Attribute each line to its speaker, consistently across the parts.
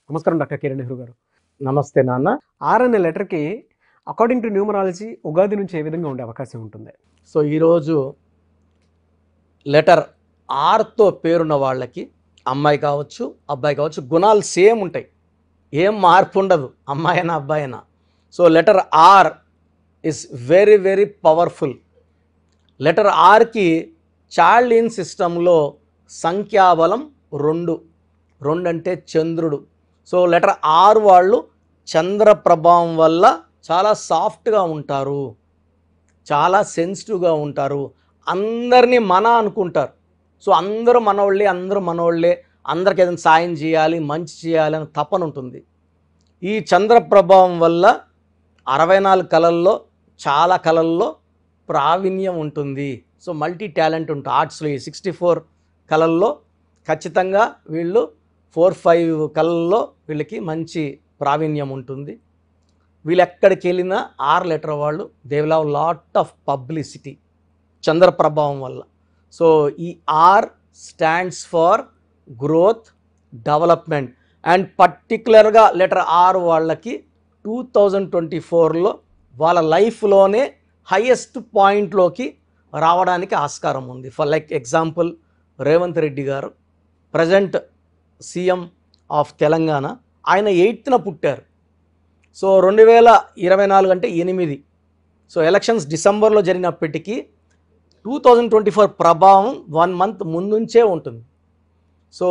Speaker 1: నమస్కారం డాక్టర్ కిరణ్ నెహ్రూ గారు.
Speaker 2: నమస్తే నాన్న.
Speaker 1: ఆర్ అనే లెటర్కి అకార్డింగ్ టు న్యూమరాలజీ ఉగాది నుంచి ఏ విధంగా ఉండే అవకాశం ఉంటుంది?
Speaker 2: సో ఈరోజు లెటర్ ఆర్తో పేరున్న వాళ్ళకి అమ్మాయి కావచ్చు అబ్బాయి కావచ్చు గుణాలు సేమ్ ఉంటాయి, ఏం మార్పు ఉండదు, అమ్మాయి అయినా అబ్బాయి అయినా. So letter R is very very powerful. Letter ఆర్కి చార్లిన్ సిస్టంలో సంఖ్యాబలం 2 అంటే చంద్రుడు. సో లెటర్ ఆర్ వాళ్ళు చంద్ర ప్రభావం వల్ల చాలా సాఫ్ట్గా ఉంటారు, చాలా సెన్సిటివ్గా ఉంటారు, అందరినీ మన అనుకుంటారు. సో అందరూ మనోళ్ళే, అందరికి ఏదైనా సాయం చేయాలి, మంచి చేయాలి అని తపన ఉంటుంది. ఈ చంద్ర ప్రభావం వల్ల 64 కళల్లో చాలా కళల్లో ప్రావీణ్యం ఉంటుంది. సో మల్టీ టాలెంట్ ఉంటుంది. ఆర్ట్స్లో ఈ 64 కళల్లో ఖచ్చితంగా వీళ్ళు 4-5 కళల్లో వీళ్ళకి మంచి ప్రావీణ్యం ఉంటుంది. వీళ్ళు ఎక్కడికి వెళ్ళినా ఆర్ లెటర్ వాళ్ళు they will have lot of publicity చంద్ర ప్రభావం వల్ల. సో ఈ R stands for growth, development. And పర్టికులర్గా లెటర్ ఆర్ వాళ్ళకి 2024లో వాళ్ళ లైఫ్లోనే హైయెస్ట్ పాయింట్లోకి రావడానికి ఆస్కారం ఉంది. For like example Revanth Reddy గారు ప్రజెంట్ సీఎం ఆఫ్ తెలంగాణ, ఆయన 8న పుట్టారు. సో 2024 అంటే 8. సో ఎలక్షన్స్ డిసెంబర్లో జరిగినప్పటికీ 2024 ప్రభావం 1 మంత్ ముందుంచే ఉంటుంది. సో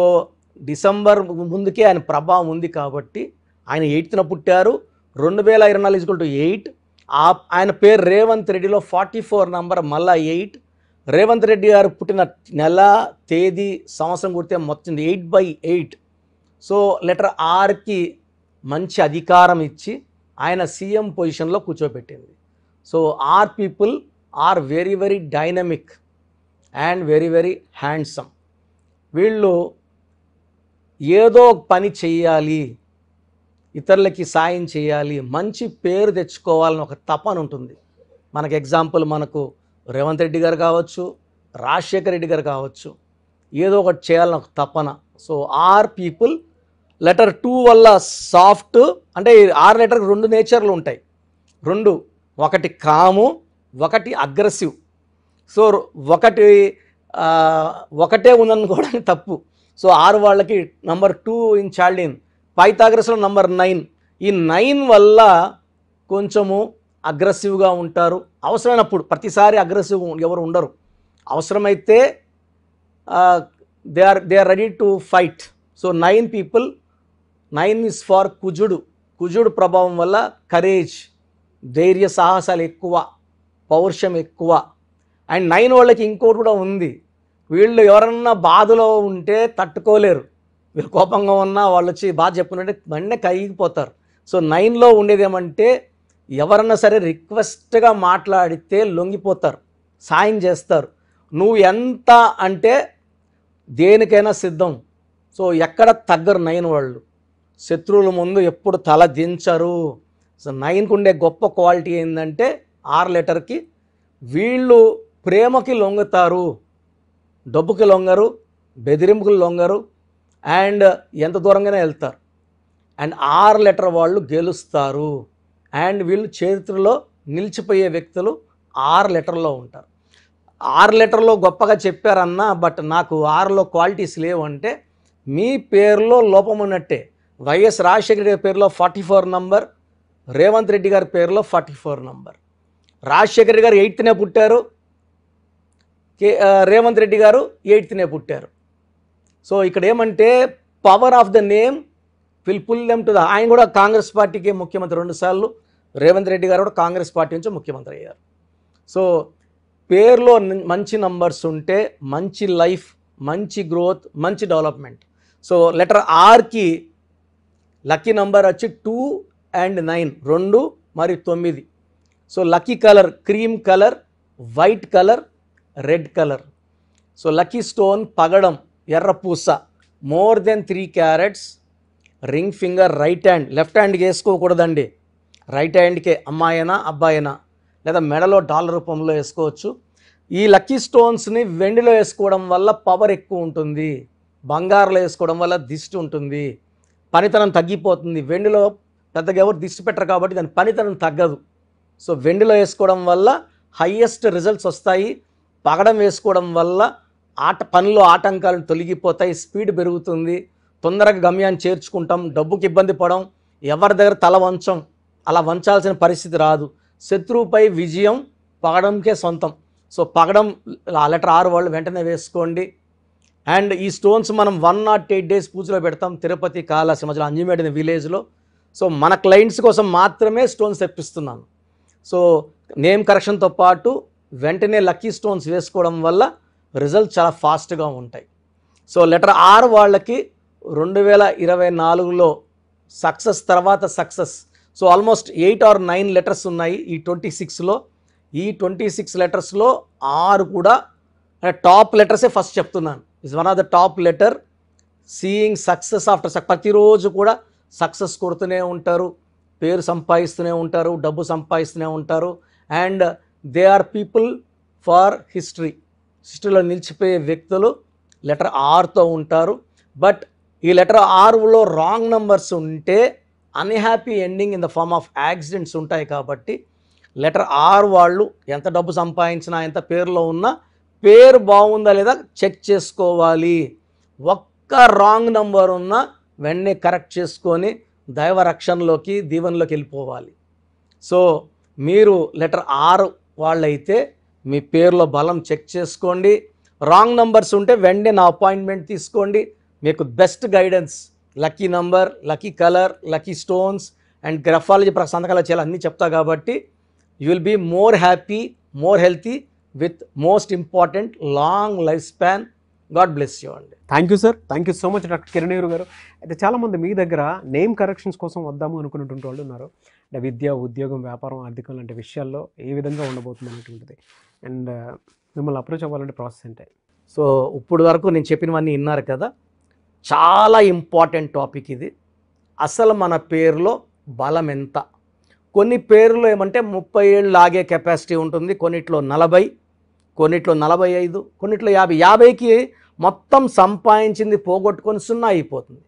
Speaker 2: డిసెంబర్ ముందుకే ఆయన ప్రభావం ఉంది కాబట్టి ఆయన 8న పుట్టారు. 2024 8. ఆయన పేరు రేవంత్ రెడ్డిలో 44 నంబర్ మళ్ళా 8. రేవంత్ రెడ్డి గారు పుట్టిన నెల, తేదీ, సంవత్సరం గుర్తే మొత్తం 8/8. సో లెటర్ ఆర్కి మంచి అధికారం ఇచ్చి ఆయన సీఎం పొజిషన్లో కూర్చోబెట్టింది. So R people are very very dynamic and very very handsome. వీళ్ళు ఏదో పని చెయ్యాలి, ఇతరులకి సాయం చేయాలి, మంచి పేరు తెచ్చుకోవాలని ఒక తపన ఉంటుంది. మనకు ఎగ్జాంపుల్ మనకు రేవంత్ రెడ్డి గారు కావచ్చు, రాజశేఖర్ రెడ్డి గారు కావచ్చు, ఏదో ఒకటి చేయాలని ఒక తపన. సో ఆర్ పీపుల్ లెటర్ 2 వల్ల సాఫ్ట్, అంటే ఆర్ లెటర్కి 2 నేచర్లు ఉంటాయి. 2, ఒకటి కాము, ఒకటి అగ్రెసివ్. సో ఒకటే ఉందనుకోవడానికి తప్పు. సో ఆరు వాళ్ళకి నంబర్ 2 ఇన్ చార్లిన్, పైథాగరస్లో నంబర్ 9. ఈ 9 వల్ల కొంచెము అగ్రెసివ్గా ఉంటారు. అవసరమైనప్పుడు, ప్రతిసారి అగ్రెసివ్ ఎవరు ఉండరు. అవసరమైతే they are ready to fight. So 9 people, 9 is for కుజుడు. కుజుడు ప్రభావం వల్ల కరేజ్, ధైర్య సాహసాలు ఎక్కువ, పౌరుషం ఎక్కువ. అండ్ 9 వాళ్ళకి ఇంకోటి కూడా ఉంది, వీళ్ళు ఎవరన్నా బాధలో ఉంటే తట్టుకోలేరు. వీళ్ళు కోపంగా ఉన్నా వాళ్ళు వచ్చి బాధ చెప్పుకుంటే వెంటనే కరిగిపోతారు. సో 9లో ఉండేది ఏమంటే ఎవరన్నా సరే రిక్వెస్ట్గా మాట్లాడితే లొంగిపోతారు, సాయం చేస్తారు. నువ్వు ఎంత అంటే దేనికైనా సిద్ధం. సో ఎక్కడ తగ్గరు 9 వాళ్ళు. శత్రువుల ముందు ఎప్పుడు తల దించరు. సో 9కు ఉండే గొప్ప క్వాలిటీ ఏంటంటే ఆర్ లెటర్కి వీళ్ళు ప్రేమకి లొంగుతారు, డబ్బుకి లొంగరు, బెదిరింపుకి లొంగరు, అండ్ ఎంత దూరంగానే వెళ్తారు. అండ్ ఆర్ లెటర్ వాళ్ళు గెలుస్తారు. అండ్ వీళ్ళు చరిత్రలో నిలిచిపోయే వ్యక్తులు ఆర్ లెటర్లో ఉంటారు. ఆర్ లెటర్లో గొప్పగా చెప్పారన్నా, బట్ నాకు ఆర్లో క్వాలిటీస్ లేవంటే మీ పేరులో లోపం ఉన్నట్టే. వైఎస్ రాజశేఖర రెడ్డి పేరులో 44 నంబర్, రేవంత్ రెడ్డి గారి పేరులో 44 నంబర్. రాజశేఖర రెడ్డి గారు 8నే పుట్టారు, రేవంత్ రెడ్డి గారు 8నే పుట్టారు. సో ఇక్కడ ఏమంటే power of the name will pull them to the. ఆయన కూడా కాంగ్రెస్ పార్టీకి ముఖ్యమంత్రి 2 సార్లు, రేవంత్ రెడ్డి గారు కూడా కాంగ్రెస్ పార్టీ నుంచి ముఖ్యమంత్రి అయ్యారు. సో పేరులో మంచి నంబర్స్ ఉంటే మంచి లైఫ్, మంచి గ్రోత్, మంచి డెవలప్మెంట్. సో లెటర్ ఆర్కి లక్కీ నంబర్ వచ్చి 2 and 9, 2 మరియు 9. So lucky colour cream colour, white colour, red colour. So lucky stone పగడం, ఎర్రపూస, more than 3 carats. Ring finger right hand, left హ్యాండ్కి వేసుకోకూడదండి, రైట్ హ్యాండ్కే, అమ్మాయినా అబ్బాయినా, లేదా మెడలో డాలర్ రూపంలో వేసుకోవచ్చు. ఈ లక్కీ స్టోన్స్ని వెండిలో వేసుకోవడం వల్ల పవర్ ఎక్కువ ఉంటుంది, బంగారులో వేసుకోవడం వల్ల దిష్టి ఉంటుంది, పనితనం తగ్గిపోతుంది. వెండిలో పెద్దగా ఎవరు దిష్టి పెట్టరు కాబట్టి దాని పనితనం తగ్గదు. సో వెండిలో వేసుకోవడం వల్ల హయ్యెస్ట్ రిజల్ట్స్ వస్తాయి. పగడం వేసుకోవడం వల్ల పనిలో ఆటంకాలు తొలగిపోతాయి, స్పీడ్ పెరుగుతుంది, తొందరగా గమ్యాన్ని చేర్చుకుంటాం, డబ్బుకి ఇబ్బంది పడం, ఎవరి దగ్గర తల వంచం, అలా వంచాల్సిన పరిస్థితి రాదు. శత్రువుపై విజయం పగడంకే సొంతం. సో పగడం లెటర్ 6 వాళ్ళు వెంటనే వేసుకోండి. అండ్ ఈ స్టోన్స్ మనం 108 డేస్ పూజలో పెడతాం తిరుపతి కాళహస్తి మధ్యలో అంజిమేడ్ అనే విలేజ్లో. సో మన క్లయింట్స్ కోసం మాత్రమే స్టోన్స్ తెప్పిస్తున్నాను. సో నేమ్ కరెక్షన్తో పాటు వెంటనే లక్కీ స్టోన్స్ వేసుకోవడం వల్ల రిజల్ట్ చాలా ఫాస్ట్గా ఉంటాయి. సో లెటర్ 6 వాళ్ళకి 2024లో సక్సెస్ తర్వాత success. So almost 8 or 9 letters ఉన్నాయి ఈ 26లో. ఈ 26 లెటర్స్లో 6 కూడా టాప్ లెటర్సే ఫస్ట్ చెప్తున్నాను. Is one of the top letter. Seeing success after ప్రతిరోజు కూడా సక్సెస్ కొడుతూనే ఉంటారు, పేరు సంపాదిస్తూనే ఉంటారు, డబ్బు సంపాదిస్తూనే ఉంటారు. And they are people for హిస్టరీలో నిలిచిపోయే వ్యక్తులు లెటర్ 6తో ఉంటారు. బట్ ఈ లెటర్ 6లో రాంగ్ నెంబర్స్ ఉంటే unhappy ending in the form of accidents ఉంటాయి. కాబట్టి లెటర్ 6 వాళ్ళు ఎంత డబ్బు సంపాదించినా, ఎంత పేరులో ఉన్నా పేరు బాగుందా లేదా చెక్ చేసుకోవాలి. ఒక్క రాంగ్ నెంబర్ ఉన్నా వెంటనే కరెక్ట్ చేసుకొని దైవ రక్షణలోకి దీవెనలోకి వెళ్ళిపోవాలి. సో మీరు లెటర్ 6 వాళ్ళైతే మీ పేరులో బలం చెక్ చేసుకోండి. రాంగ్ నంబర్స్ ఉంటే వెంటనే నా అపాయింట్మెంట్ తీసుకోండి. మీకు best guidance, lucky number, lucky colour, lucky stones and graphology సంతకాలు చేయాలి అన్నీ చెప్తా. కాబట్టి you will be more happy, more healthy with most important long life span. God bless you అండి.
Speaker 1: Thank you sir. Thank you so much doctor Kiran గారు. అయితే చాలామంది మీ దగ్గర నేమ్ కరెక్షన్స్ కోసం వద్దాము అనుకున్నటువంటి వాళ్ళు ఉన్నారు. అంటే విద్య, ఉద్యోగం, వ్యాపారం, ఆర్థికం లాంటి విషయాల్లో ఏ విధంగా ఉండబోతుంది అనేటువంటిది. అండ్ మిమ్మల్ని అప్రోచ్ అవ్వాలంటే ప్రాసెస్ అంటే?
Speaker 2: సో ఇప్పుడు వరకు నేను చెప్పినవన్నీ విన్నారు కదా. చాలా ఇంపార్టెంట్ టాపిక్ ఇది. అసలు మన పేరులో బలం ఎంత? కొన్ని పేర్లు ఏమంటే 30 ఏళ్ళు లాగే కెపాసిటీ ఉంటుంది, కొన్నిట్లో 40, కొన్నిట్లో 45, కొన్నిట్లో 50. 50కి మొత్తం సంపాదించింది పోగొట్టుకొని 0 అయిపోతుంది.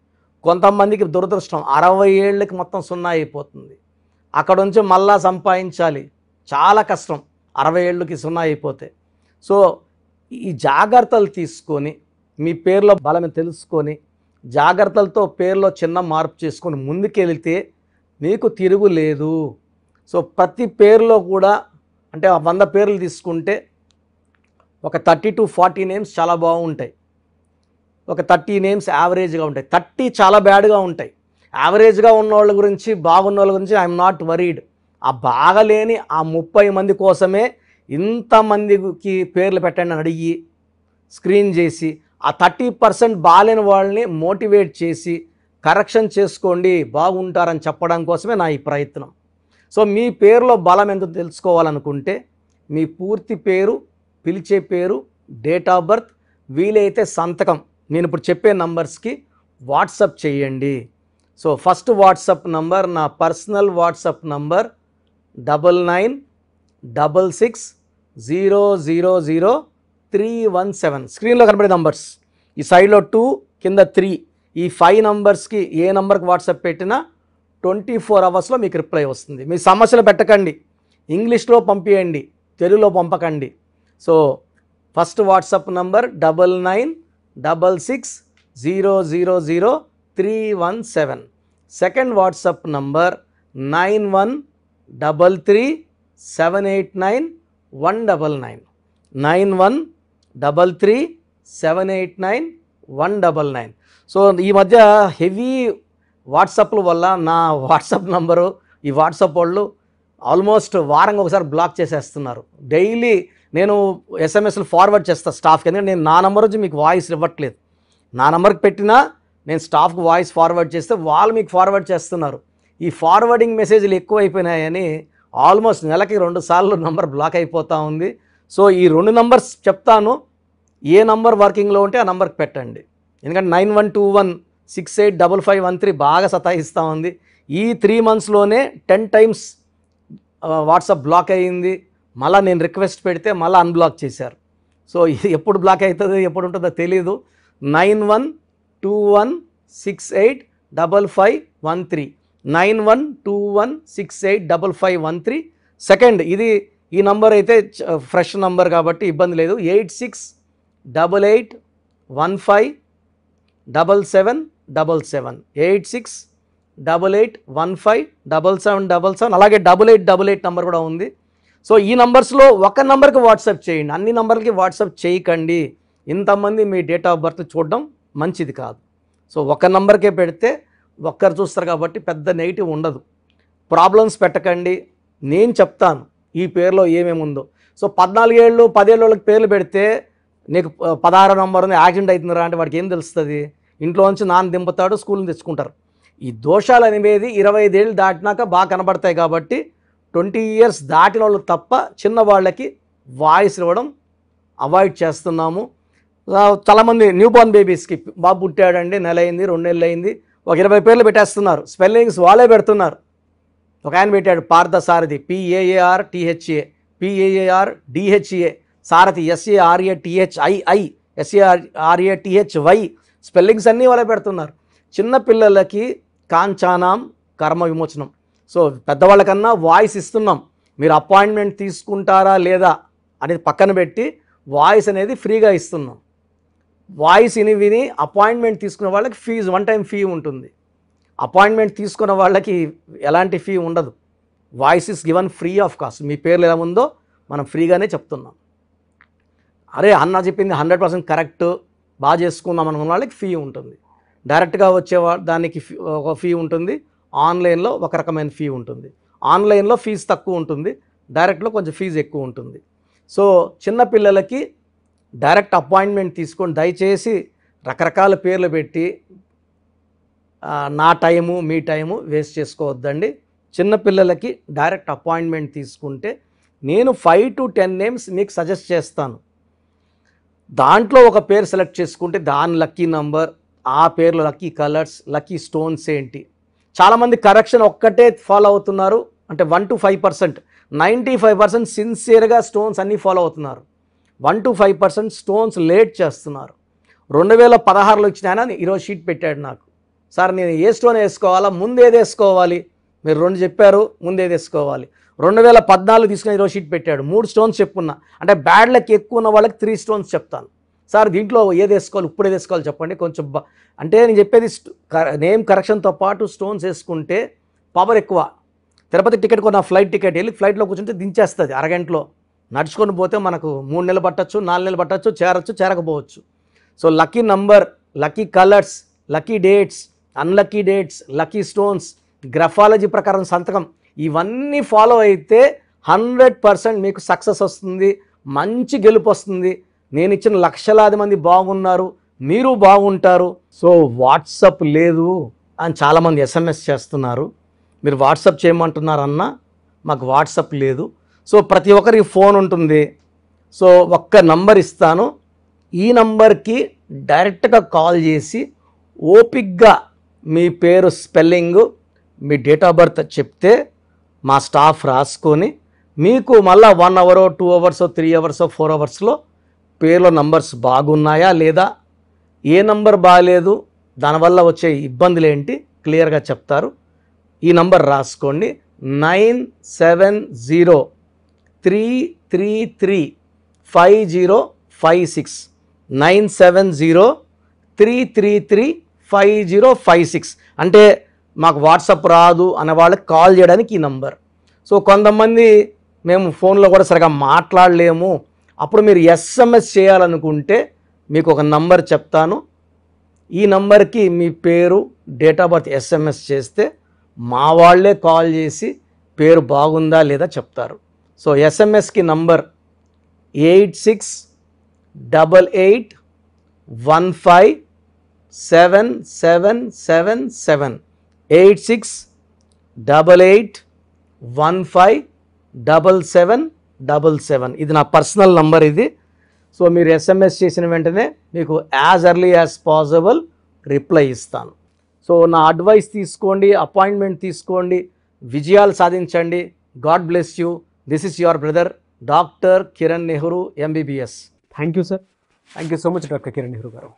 Speaker 2: కొంతమందికి దురదృష్టం 60 ఏళ్ళకి మొత్తం 0 అయిపోతుంది. అక్కడ నుంచి మళ్ళా సంపాదించాలి, చాలా కష్టం 60 ఏళ్ళకి 0 అయిపోతే. సో ఈ జాగ్రత్తలు తీసుకొని మీ పేరులో బలం తెలుసుకొని జాగ్రత్తలతో పేరులో చిన్న మార్పు చేసుకొని ముందుకెళ్తే మీకు తిరుగులేదు. సో ప్రతి పేరులో కూడా అంటే 100 పేర్లు తీసుకుంటే ఒక 30 to 40 నేమ్స్ చాలా బాగుంటాయి, ఒక 30 నేమ్స్ యావరేజ్గా ఉంటాయి, 30 చాలా బ్యాడ్గా ఉంటాయి. యావరేజ్గా ఉన్న వాళ్ళ గురించి, బాగున్న వాళ్ళ గురించి ఐఎమ్ నాట్ వరీడ్. ఆ బాగలేని ఆ 30 మంది కోసమే ఇంతమందికి పేర్లు పెట్టండి అని అడిగి స్క్రీన్ చేసి ఆ 30% బాలేని వాళ్ళని మోటివేట్ చేసి కరెక్షన్ చేసుకోండి, బాగుంటారని చెప్పడం కోసమే నా ఈ ప్రయత్నం. సో మీ పేరులో బలం ఎంత తెలుసుకోవాలనుకుంటే మీ పూర్తి పేరు, పిలిచే పేరు, డేట్ ఆఫ్ బర్త్, వీలైతే సంతకం నేను ఇప్పుడు చెప్పే నంబర్స్కి వాట్సప్ చేయండి. సో ఫస్ట్ వాట్సప్ నంబర్ నా పర్సనల్ వాట్సప్ నంబర్ 9966000317. స్క్రీన్లో కనబడే నంబర్స్, ఈ సైడ్లో 2 కింద 3, ఈ 5 నంబర్స్కి ఏ నంబర్కి వాట్సాప్ పెట్టినా 24 అవర్స్లో మీకు రిప్లై వస్తుంది. మీ సమస్యలు పెట్టకండి, ఇంగ్లీష్లో పంపించండి, తెలుగులో పంపకండి. So first WhatsApp number 9966000317. Second WhatsApp number 9133789199 9133789199. So ఈ మధ్య హెవీ వాట్సాప్ల వల్ల నా వాట్సాప్ నంబరు ఈ వాట్సాప్ వాళ్ళు ఆల్మోస్ట్ వారంగా ఒకసారి బ్లాక్ చేసేస్తున్నారు. డైలీ నేను ఎస్ఎంఎస్లు ఫార్వర్డ్ చేస్తాను స్టాఫ్కి, ఎందుకంటే నేను నా నెంబర్ వచ్చి మీకు వాయిస్ ఇవ్వట్లేదు. నా నెంబర్కి పెట్టినా నేను స్టాఫ్కి వాయిస్ ఫార్వర్డ్ చేస్తే వాళ్ళు మీకు ఫార్వర్డ్ చేస్తున్నారు. ఈ ఫార్వర్డింగ్ మెసేజ్లు ఎక్కువైపోయినాయని ఆల్మోస్ట్ నెలకి 2 సార్లు నంబర్ బ్లాక్ అయిపోతూ ఉంది. సో ఈ 2 నంబర్స్ చెప్తాను, ఏ నంబర్ వర్కింగ్లో ఉంటే ఆ నెంబర్కి పెట్టండి. ఎందుకంటే 9121685513 బాగా సతాయిస్తూ ఉంది. ఈ 3 monthsలోనే 10 times వాట్సాప్ బ్లాక్ అయ్యింది. మళ్ళీ నేను రిక్వెస్ట్ పెడితే మళ్ళీ అన్బ్లాక్ చేశారు. సో ఇది ఎప్పుడు బ్లాక్ అవుతుందో ఎప్పుడు ఉంటుందో తెలీదు. 912168 9121 9121685513. సెకండ్ ఇది ఈ నంబర్ అయితే ఫ్రెష్ నంబర్ కాబట్టి ఇబ్బంది లేదు. 8688157777 8688157777. అలాగే 8888 నంబర్ కూడా ఉంది. సో ఈ నంబర్స్లో ఒక నంబర్కి వాట్సాప్ చేయండి, అన్ని నంబర్లకి వాట్సాప్ చేయకండి. ఇంతమంది మీ డేట్ ఆఫ్ బర్త్ చూడడం మంచిది కాదు. సో ఒక నంబర్కే పెడితే ఒక్కరు చూస్తారు కాబట్టి పెద్ద నెగిటివ్ ఉండదు. ప్రాబ్లమ్స్ పెట్టకండి, నేను చెప్తాను ఈ పేరులో ఏమేమి ఉందో. సో 14 ఏళ్ళు 10 ఏళ్ళ వాళ్ళకి పేర్లు పెడితే నీకు 16 నంబర్ ఉంది యాక్సిడెంట్ అవుతుందిరా అంటే వాడికి ఏం తెలుస్తుంది? ఇంట్లో నుంచి నాన్న దింపుతాడు, స్కూల్ని తెచ్చుకుంటారు. ఈ దోషాలు అనేవి 25 ఏళ్ళు దాటినాక బాగా కనబడతాయి కాబట్టి 20 ఇయర్స్ దాటిన వాళ్ళు తప్ప చిన్న వాళ్ళకి వాయిస్ ఇవ్వడం అవాయిడ్ చేస్తున్నాము. చాలామంది న్యూ బోర్న్ బేబీస్కి బాబు పుట్టాడండి, నెల అయింది 2 నెలలు అయింది, ఒక 20 పేర్లు పెట్టేస్తున్నారు. స్పెల్లింగ్స్ వాళ్ళే పెడుతున్నారు. ఒక ఆయన పెట్టాడు పార్థసారథి, PAARTHA, PAARDHA, సారథి SARATHII, SARATHY. స్పెల్లింగ్స్ అన్నీ వాళ్ళే పెడుతున్నారు. చిన్నపిల్లలకి కాంచానాం కర్మ విమోచనం. సో పెద్దవాళ్ళకన్నా వాయిస్ ఇస్తున్నాం. మీరు అపాయింట్మెంట్ తీసుకుంటారా లేదా అనేది పక్కన పెట్టి వాయిస్ అనేది ఫ్రీగా ఇస్తున్నాం. వాయిస్ విని అపాయింట్మెంట్ తీసుకున్న వాళ్ళకి ఫీజు 1 టైం ఫీ ఉంటుంది. అపాయింట్మెంట్ తీసుకున్న వాళ్ళకి ఎలాంటి ఫీ ఉండదు. Voice is given free of cost. మీ పేర్లు ఎలా ఉందో మనం ఫ్రీగానే చెప్తున్నాం. అరే అన్న చెప్పింది 100% కరెక్ట్, బాగా చేసుకుందాం అనుకున్న వాళ్ళకి ఫీ ఉంటుంది. డైరెక్ట్గా వచ్చే దానికి ఒక ఫీ ఉంటుంది, ఆన్లైన్లో ఒక రకమైన ఫీ ఉంటుంది. ఆన్లైన్లో ఫీజు తక్కువ ఉంటుంది, డైరెక్ట్లో కొంచెం ఫీజు ఎక్కువ ఉంటుంది. సో చిన్నపిల్లలకి డైరెక్ట్ అపాయింట్మెంట్ తీసుకొని దయచేసి రకరకాల పేర్లు పెట్టి నా టైము మీ టైము వేస్ట్ చేసుకోవద్దండి. చిన్నపిల్లలకి డైరెక్ట్ అపాయింట్మెంట్ తీసుకుంటే నేను 5 to 10 నేమ్స్ మీకు సజెస్ట్ చేస్తాను. దాంట్లో ఒక పేరు సెలెక్ట్ చేసుకుంటే దాని లక్కీ నంబర్, ఆ పేర్లో లక్కీ కలర్స్, లక్కీ స్టోన్స్ ఏంటి. చాలామంది కరెక్షన్ ఒక్కటే ఫాలో అవుతున్నారు, అంటే 1 to 5%. 95% సిన్సియర్గా స్టోన్స్ అన్నీ ఫాలో అవుతున్నారు. 1 to 5% స్టోన్స్ లేట్ చేస్తున్నారు. 2016లో ఇచ్చిన ఆయన ఈరోజు షీట్ పెట్టాడు నాకు, సార్ నేను ఏ స్టోన్ వేసుకోవాలా, ముందు ఏది వేసుకోవాలి, మీరు 2 చెప్పారు, ముందు ఏది వేసుకోవాలి. 2014 తీసుకుని ఈరోజు షీట్ పెట్టాడు, 3 స్టోన్స్ చెప్పుకున్నా. అంటే బ్యాడ్ లక్ ఎక్కువ ఉన్న వాళ్ళకి 3 స్టోన్స్ చెప్తాను. సార్ దీంట్లో ఏది వేసుకోవాలి, ఇప్పుడు ఏది వేసుకోవాలి చెప్పండి కొంచెం. అంటే నేను చెప్పేది నేమ్ కరెక్షన్తో పాటు స్టోన్స్ వేసుకుంటే పవర్ ఎక్కువ. తిరుపతి టికెట్ కొన్న ఫ్లైట్ టికెట్ వెళ్ళి ఫ్లైట్లో కూర్చుంటే దించేస్తుంది అరగంటలో. నడుచుకొని పోతే మనకు 3 నెలలు పట్టచ్చు, 4 నెలలు పట్టచ్చు, చేరచ్చు, చేరకపోవచ్చు. So lucky number, lucky colours, lucky dates, unlucky dates, lucky stones, graphology ప్రకారం సంతకం, ఇవన్నీ ఫాలో అయితే 100% మీకు సక్సెస్ వస్తుంది, మంచి గెలుపు వస్తుంది. నేను ఇచ్చిన లక్షలాది మంది బాగున్నారు, మీరు బాగుంటారు. సో వాట్సాప్ లేదు అని చాలామంది SMS చేస్తున్నారు. మీరు వాట్సాప్ చేయమంటున్నారన్నా, మాకు వాట్సాప్ లేదు. సో ప్రతి ఒక్కరికి ఫోన్ ఉంటుంది. సో ఒక్క నంబర్ ఇస్తాను, ఈ నంబర్కి డైరెక్ట్గా కాల్ చేసి ఓపిక్గా మీ పేరు spelling, me date of birth చెప్తే మా స్టాఫ్ రాసుకొని మీకు మళ్ళీ 1 hour 2 hours 3 hours 4 hoursలో పేర్లో నంబర్స్ బాగున్నాయా లేదా, ఏ నంబర్ బాగాలేదు, దానివల్ల వచ్చే ఇబ్బందులు ఏంటి క్లియర్గా చెప్తారు. ఈ నంబర్ రాసుకోండి, 9703335056 9703335056. అంటే మాకు వాట్సాప్ రాదు అనే వాళ్ళకి కాల్ చేయడానికి ఈ నంబర్. సో కొంతమంది మేము ఫోన్లో కూడా సరిగా మాట్లాడలేము, అప్పుడు మీరు SMS చేయాలనుకుంటే మీకు ఒక నంబర్ చెప్తాను. ఈ నంబర్కి మీ పేరు, డేట్ ఆఫ్ బర్త్ SMS చేస్తే మా వాళ్ళే కాల్ చేసి పేరు బాగుందా లేదా చెప్తారు. సో SMSకి నంబర్ 8688157777 8688157777. ఇది నా పర్సనల్ నంబర్ ఇది. సో మీరు SMS చేసిన వెంటనే మీకు as early as possible reply ఇస్తాను. సో నా అడ్వైస్ తీసుకోండి, అపాయింట్మెంట్ తీసుకోండి, విజయాలు సాధించండి. God bless you. This is your brother doctor Kiran Nehru MBBS.
Speaker 1: Thank you sir, thank you so much doctor Kiran Nehru గారు.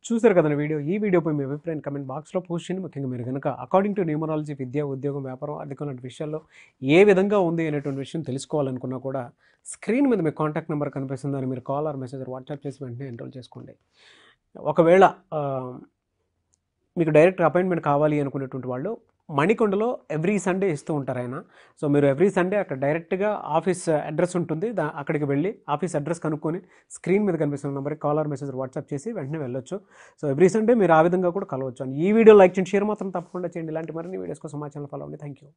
Speaker 1: చూసారు కదండి వీడియో. ఈ వీడియోపై మీ అభిప్రాయం కమెంట్ బాక్స్లో పోస్ట్ చేయండి. ముఖ్యంగా మీరు కనుక అకార్డింగ్ టు న్యూమరాలజీ విద్య, ఉద్యోగం, వ్యాపారం, ఆర్థికం లాంటి విషయాల్లో ఏ విధంగా ఉంది అనేటువంటి విషయం తెలుసుకోవాలనుకున్నా కూడా స్క్రీన్ మీద మీ కాంటాక్ట్ నెంబర్ కనిపిస్తుంది. దాన్ని మీరు కాల్ ఆర్ మెసేజ్ వాట్సాప్ చేసి వెంటనే ఎన్రోల్ చేసుకోండి. ఒకవేళ మీకు డైరెక్ట్ అపాయింట్మెంట్ కావాలి అనుకునేటువంటి వాళ్ళు మణికొండలో ఎవ్రీ సండే ఇస్తూ ఉంటారు ఆయన. సో మీరు ఎవ్రీ సండే అక్కడ డైరెక్ట్గా ఆఫీస్ అడ్రస్ ఉంటుంది, అక్కడికి వెళ్ళి ఆఫీస్ అడ్రస్ కనుక్కొని స్క్రీన్ మీద కనిపిస్తున్న నెంబర్కి కాల్ ఆర్ మెసేజ్ వాట్సాప్ చేసి వెంటనే వెళ్ళొచ్చు. సో ఎవ్రీ సండే మీరు ఆ విధంగా కూడా కలవచ్చు. అని ఈ వీడియో లైక్ చేయండి, షేర్ మాత్రం తప్పకుండా చేయండి. ఇలాంటి మరిన్ని వీడియోస్ కోసం మా ఛానల్ ఫాలో అవ్వండి. Thank you.